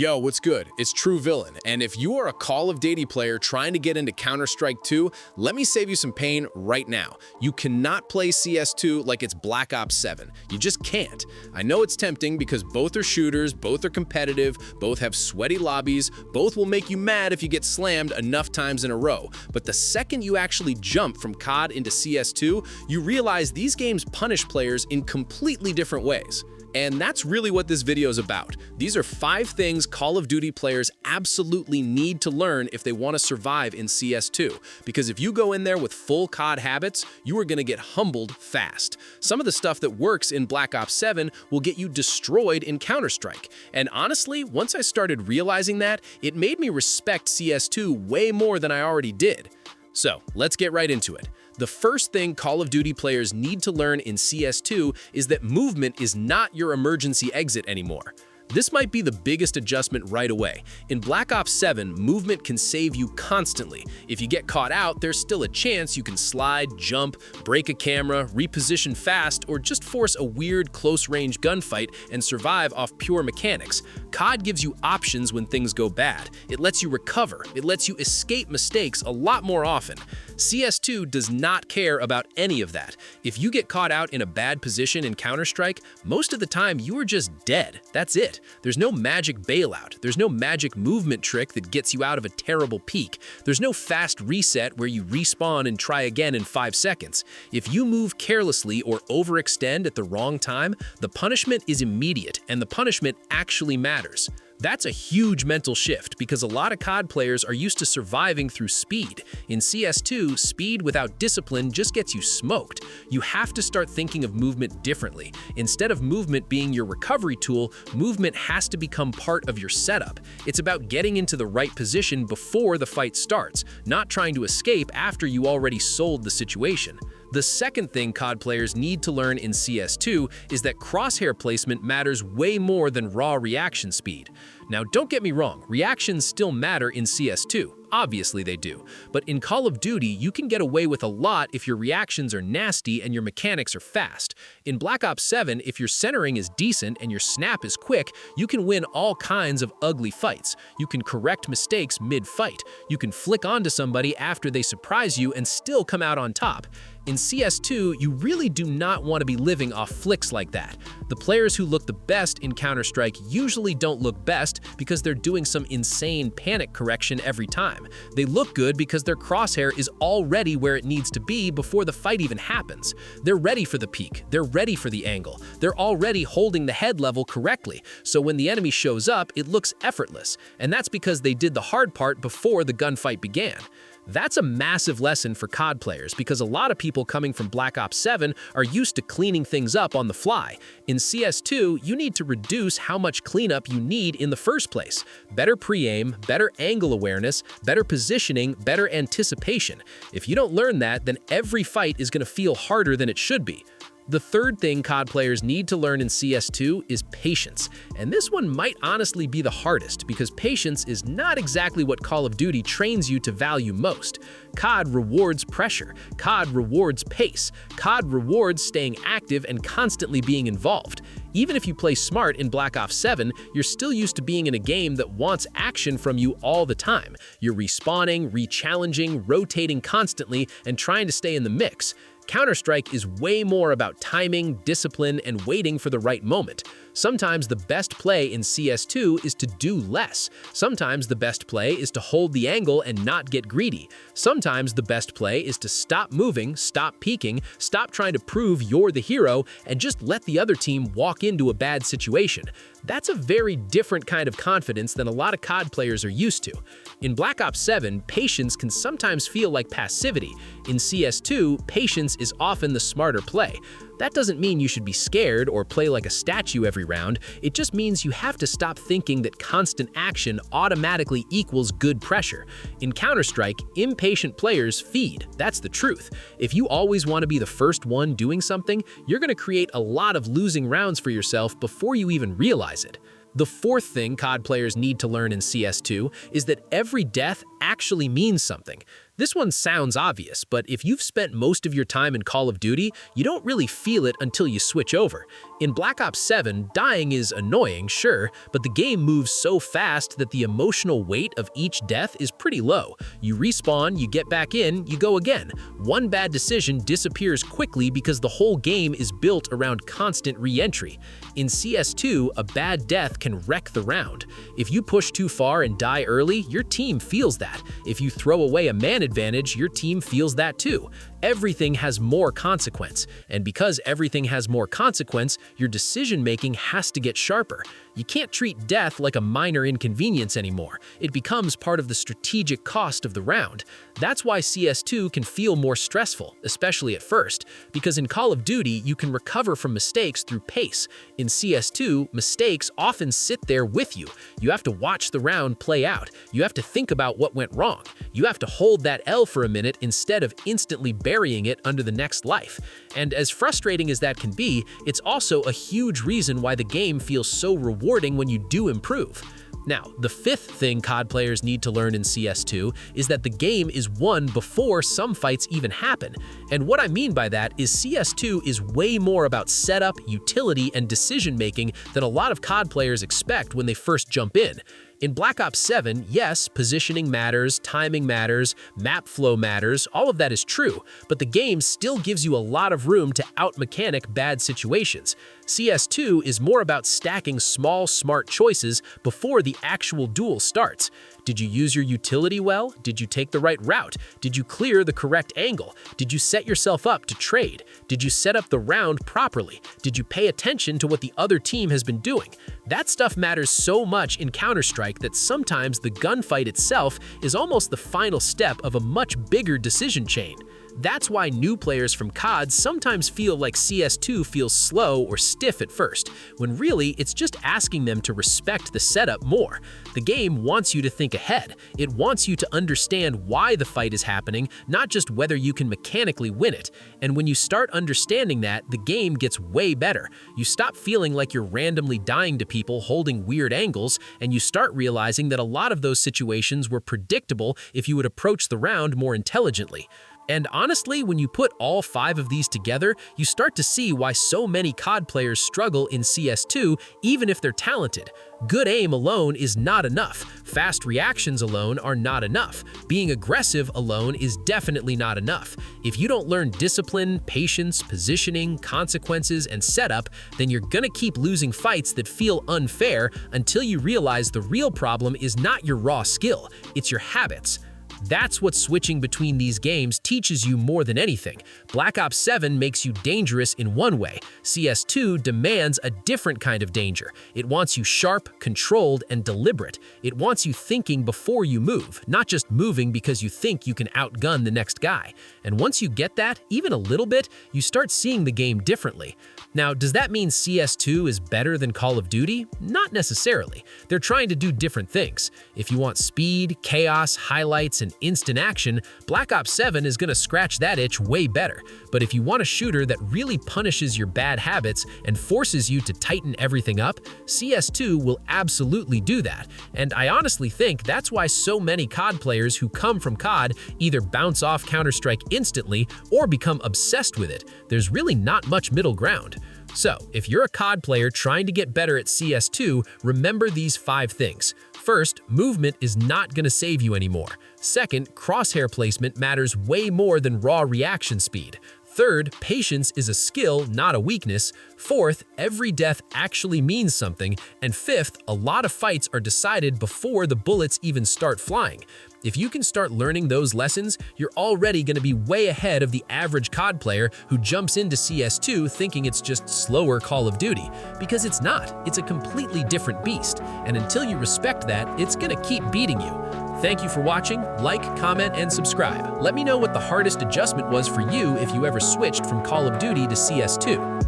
Yo, what's good? It's True Villain, and if you are a Call of Duty player trying to get into Counter-Strike 2, let me save you some pain right now. You cannot play CS2 like it's Black Ops 7. You just can't. I know it's tempting because both are shooters, both are competitive, both have sweaty lobbies, both will make you mad if you get slammed enough times in a row. But the second you actually jump from CoD into CS2, you realize these games punish players in completely different ways. And that's really what this video is about. These are 5 things Call of Duty players absolutely need to learn if they want to survive in CS2. Because if you go in there with full CoD habits, you are going to get humbled fast. Some of the stuff that works in Black Ops 7 will get you destroyed in Counter-Strike. And honestly, once I started realizing that, it made me respect CS2 way more than I already did. So, let's get right into it. The first thing Call of Duty players need to learn in CS2 is that movement is not your emergency exit anymore. This might be the biggest adjustment right away. In Black Ops 7, movement can save you constantly. If you get caught out, there's still a chance you can slide, jump, break a camera, reposition fast, or just force a weird close-range gunfight and survive off pure mechanics. CoD gives you options when things go bad. It lets you recover. It lets you escape mistakes a lot more often. CS2 does not care about any of that. If you get caught out in a bad position in Counter-Strike, most of the time you are just dead. That's it. There's no magic bailout. There's no magic movement trick that gets you out of a terrible peak. There's no fast reset where you respawn and try again in 5 seconds. If you move carelessly or overextend at the wrong time, the punishment is immediate, and the punishment actually matters. That's a huge mental shift because a lot of CoD players are used to surviving through speed. In CS2, speed without discipline just gets you smoked. You have to start thinking of movement differently. Instead of movement being your recovery tool, movement has to become part of your setup. It's about getting into the right position before the fight starts, not trying to escape after you already sold the situation. The second thing CoD players need to learn in CS2 is that crosshair placement matters way more than raw reaction speed. Now, don't get me wrong, reactions still matter in CS2. Obviously they do. But in Call of Duty, you can get away with a lot if your reactions are nasty and your mechanics are fast. In Black Ops 7, if your centering is decent and your snap is quick, you can win all kinds of ugly fights. You can correct mistakes mid-fight. You can flick onto somebody after they surprise you and still come out on top. In CS2, you really do not want to be living off flicks like that. The players who look the best in Counter-Strike usually don't look best because they're doing some insane panic correction every time. They look good because their crosshair is already where it needs to be before the fight even happens. They're ready for the peak, they're ready for the angle, they're already holding the head level correctly, so when the enemy shows up, it looks effortless, and that's because they did the hard part before the gunfight began. That's a massive lesson for CoD players because a lot of people coming from Black Ops 7 are used to cleaning things up on the fly. In CS2, you need to reduce how much cleanup you need in the first place. Better pre-aim, better angle awareness, better positioning, better anticipation. If you don't learn that, then every fight is going to feel harder than it should be. The third thing CoD players need to learn in CS2 is patience, and this one might honestly be the hardest because patience is not exactly what Call of Duty trains you to value most. CoD rewards pressure, CoD rewards pace, CoD rewards staying active and constantly being involved. Even if you play smart in Black Ops 7, you're still used to being in a game that wants action from you all the time. You're respawning, re-challenging, rotating constantly, and trying to stay in the mix. Counter-Strike is way more about timing, discipline, and waiting for the right moment. Sometimes the best play in CS2 is to do less. Sometimes the best play is to hold the angle and not get greedy. Sometimes the best play is to stop moving, stop peeking, stop trying to prove you're the hero, and just let the other team walk into a bad situation. That's a very different kind of confidence than a lot of CoD players are used to. In Black Ops 7, patience can sometimes feel like passivity. In CS2, patience is often the smarter play. That doesn't mean you should be scared or play like a statue every round. It just means you have to stop thinking that constant action automatically equals good pressure. In Counter-Strike, impatient players feed. That's the truth. If you always want to be the first one doing something, you're going to create a lot of losing rounds for yourself before you even realize it. The fourth thing CoD players need to learn in CS2 is that every death actually means something. This one sounds obvious, but if you've spent most of your time in Call of Duty, you don't really feel it until you switch over. In Black Ops 7, dying is annoying, sure, but the game moves so fast that the emotional weight of each death is pretty low. You respawn, you get back in, you go again. One bad decision disappears quickly because the whole game is built around constant re-entry. In CS2, a bad death can wreck the round. If you push too far and die early, your team feels that. If you throw away a man advantage, your team feels that too. Everything has more consequence, and because everything has more consequence, your decision-making has to get sharper. You can't treat death like a minor inconvenience anymore. It becomes part of the strategic cost of the round. That's why CS2 can feel more stressful, especially at first, because in Call of Duty, you can recover from mistakes through pace. In CS2, mistakes often sit there with you. You have to watch the round play out. You have to think about what went wrong. You have to hold that L for a minute instead of instantly burying it under the next life. And as frustrating as that can be, it's also a huge reason why the game feels so rewarding when you do improve. Now, the fifth thing CoD players need to learn in CS2 is that the game is won before some fights even happen. And what I mean by that is CS2 is way more about setup, utility, and decision-making than a lot of CoD players expect when they first jump in. In Black Ops 7, yes, positioning matters, timing matters, map flow matters, all of that is true, but the game still gives you a lot of room to out-mechanic bad situations. CS2 is more about stacking small, smart choices before the actual duel starts. Did you use your utility well? Did you take the right route? Did you clear the correct angle? Did you set yourself up to trade? Did you set up the round properly? Did you pay attention to what the other team has been doing? That stuff matters so much in Counter-Strike that sometimes the gunfight itself is almost the final step of a much bigger decision chain. That's why new players from CoD sometimes feel like CS2 feels slow or stiff at first, when really it's just asking them to respect the setup more. The game wants you to think ahead. It wants you to understand why the fight is happening, not just whether you can mechanically win it. And when you start understanding that, the game gets way better. You stop feeling like you're randomly dying to people holding weird angles, and you start realizing that a lot of those situations were predictable if you would approach the round more intelligently. And honestly, when you put all 5 of these together, you start to see why so many CoD players struggle in CS2 even if they're talented. Good aim alone is not enough. Fast reactions alone are not enough. Being aggressive alone is definitely not enough. If you don't learn discipline, patience, positioning, consequences, and setup, then you're gonna keep losing fights that feel unfair until you realize the real problem is not your raw skill, it's your habits. That's what switching between these games teaches you more than anything. Black Ops 7 makes you dangerous in one way. CS2 demands a different kind of danger. It wants you sharp, controlled, and deliberate. It wants you thinking before you move, not just moving because you think you can outgun the next guy. And once you get that, even a little bit, you start seeing the game differently. Now, does that mean CS2 is better than Call of Duty? Not necessarily. They're trying to do different things. If you want speed, chaos, highlights, and instant action, Black Ops 7 is going to scratch that itch way better. But if you want a shooter that really punishes your bad habits and forces you to tighten everything up, CS2 will absolutely do that. And I honestly think that's why so many CoD players who come from CoD either bounce off Counter-Strike instantly or become obsessed with it. There's really not much middle ground. So, if you're a CoD player trying to get better at CS2, remember these 5 things. First, movement is not going to save you anymore. Second, crosshair placement matters way more than raw reaction speed. Third, patience is a skill, not a weakness. Fourth, every death actually means something. And fifth, a lot of fights are decided before the bullets even start flying. If you can start learning those lessons, you're already going to be way ahead of the average CoD player who jumps into CS2 thinking it's just slower Call of Duty. Because it's not. It's a completely different beast. And until you respect that, it's going to keep beating you. Thank you for watching. Like, comment, and subscribe. Let me know what the hardest adjustment was for you if you ever switched from Call of Duty to CS2.